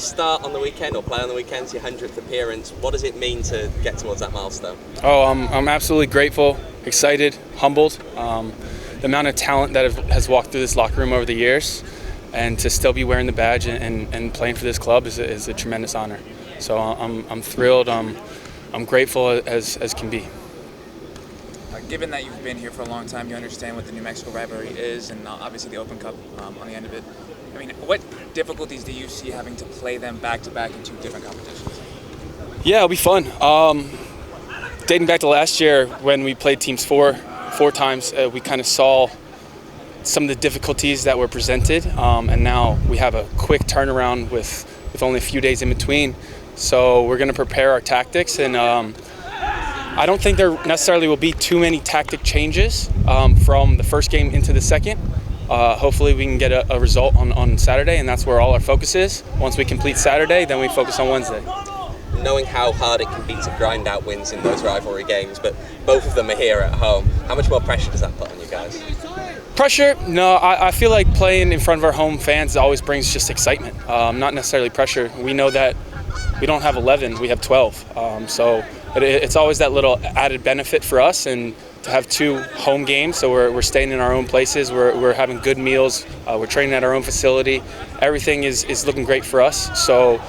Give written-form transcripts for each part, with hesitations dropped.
You start on the weekend or play on the weekends, your 100th appearance. What does it mean to get towards that milestone? Oh, I'm absolutely grateful, excited, humbled. The amount of talent that has walked through this locker room over the years, and to still be wearing the badge and playing for this club is a tremendous honor. So I'm thrilled. I'm grateful as can be. Given that you've been here for a long time, you understand what the New Mexico rivalry is, and obviously the Open Cup on the end of it. I mean, what difficulties do you see having to play them back-to-back in two different competitions? Yeah, it'll be fun. Dating back to last year when we played teams four times, we kind of saw some of the difficulties that were presented, and now we have a quick turnaround with only a few days in between. So we're going to prepare our tactics, and I don't think there necessarily will be too many tactic changes from the first game into the second. Hopefully we can get a result on Saturday, and that's where all our focus is. Once we complete Saturday, then we focus on Wednesday. Knowing how hard it can be to grind out wins in those rivalry games, but both of them are here at home, how much more pressure does that put on you guys? Pressure? No, I feel like playing in front of our home fans always brings just excitement, not necessarily pressure. We know that we don't have 11, we have 12. So it's always that little added benefit for us, and to have two home games, so we're staying in our own places, we're having good meals, we're training at our own facility. Everything is looking great for us. So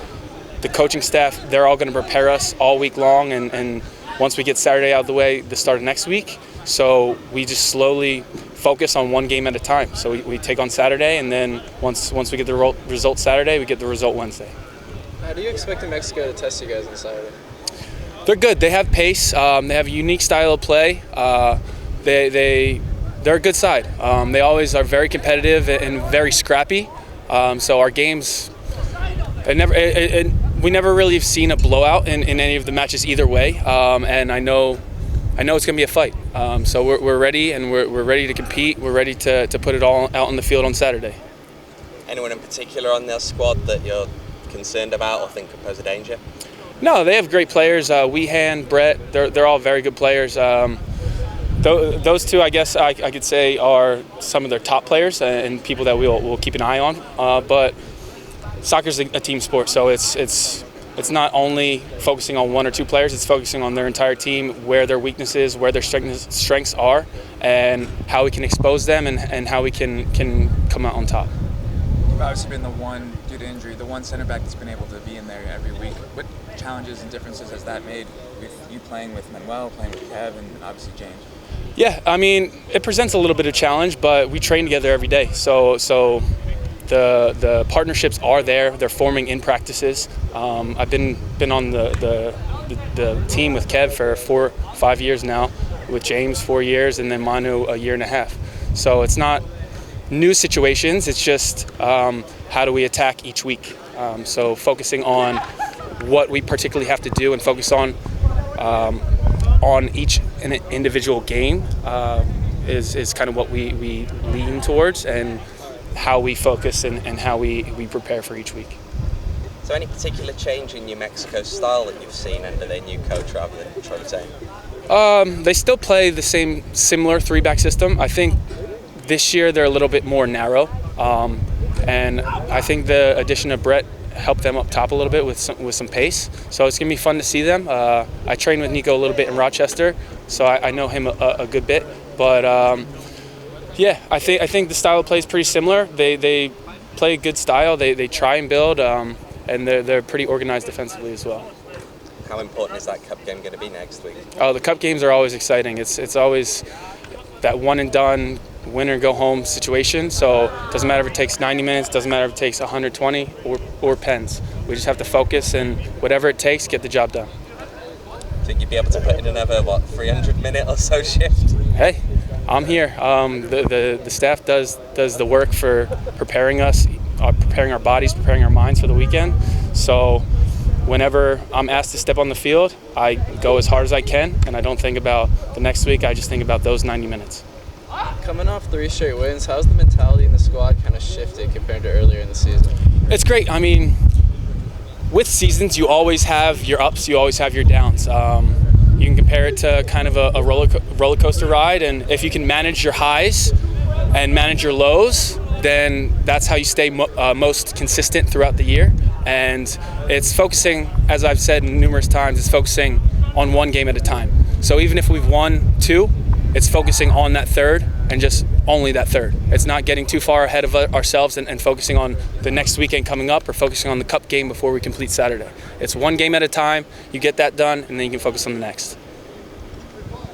the coaching staff, they're all going to prepare us all week long, and once we get Saturday out of the way, the start of next week. So we just slowly focus on one game at a time. So we take on Saturday, and then once we get the result Saturday, we get the result Wednesday. How do you expect New Mexico to test you guys on Saturday? They're good. They have pace. They have a unique style of play. They're a good side. They always are very competitive and very scrappy. So our games, we never really have seen a blowout in any of the matches either way. And I know it's going to be a fight. So we're ready, and we're ready to compete. We're ready to put it all out on the field on Saturday. Anyone in particular on their squad that you're concerned about or think could pose a danger? No, they have great players. Weehan, Brett, they're all very good players. Those two, I guess I could say, are some of their top players and people that we'll keep an eye on. But soccer's a team sport, so it's not only focusing on one or two players. It's focusing on their entire team, where their weaknesses, where their strengths are, and how we can expose them and how we can come out on top. You've obviously been the one, due to injury, the one center back that's been able to be in there every week. What challenges and differences has that made with you playing with Manuel, playing with Kev, and obviously James? Yeah, I mean, it presents a little bit of challenge, but we train together every day. So the partnerships are there. They're forming in practices. I've been on the team with Kev for 5 years now, with James 4 years, and then Manu a year and a half. So it's not new situations. It's just how do we attack each week. So focusing on what we particularly have to do and focus on each individual game is kind of what we lean towards, and how we focus and how we prepare for each week. So any particular change in New Mexico's style that you've seen under their new coach rather than Troy? They still play the similar three-back system. I think this year they're a little bit more narrow, and I think the addition of Brett helped them up top a little bit with some pace. So it's gonna be fun to see them. I trained with Nico a little bit in Rochester, so I know him a good bit. But yeah, I think the style of play is pretty similar. They play a good style. They try and build, and they're pretty organized defensively as well. How important is that cup game going to be next week? Oh, the cup games are always exciting. It's always that one and done, win or go home situation. So it doesn't matter if it takes 90 minutes, doesn't matter if it takes 120 or pens. We just have to focus, and whatever it takes, get the job done. Think you'd be able to put in another 300-minute or so shift? Hey, I'm here. The staff does the work for preparing us, preparing our bodies, preparing our minds for the weekend. So whenever I'm asked to step on the field, I go as hard as I can, and I don't think about the next week. I just think about those 90 minutes. Coming off 3 straight wins, how's the mentality in the squad kind of shifted compared to earlier in the season? It's great. I mean, with seasons, you always have your ups, you always have your downs. You can compare it to kind of a roller coaster ride, and if you can manage your highs and manage your lows, then that's how you stay most consistent throughout the year. And it's focusing, as I've said numerous times, it's focusing on one game at a time. So even if we've won 2, it's focusing on that third and just only that third. It's not getting too far ahead of ourselves and focusing on the next weekend coming up or focusing on the cup game before we complete Saturday. It's one game at a time, you get that done, and then you can focus on the next.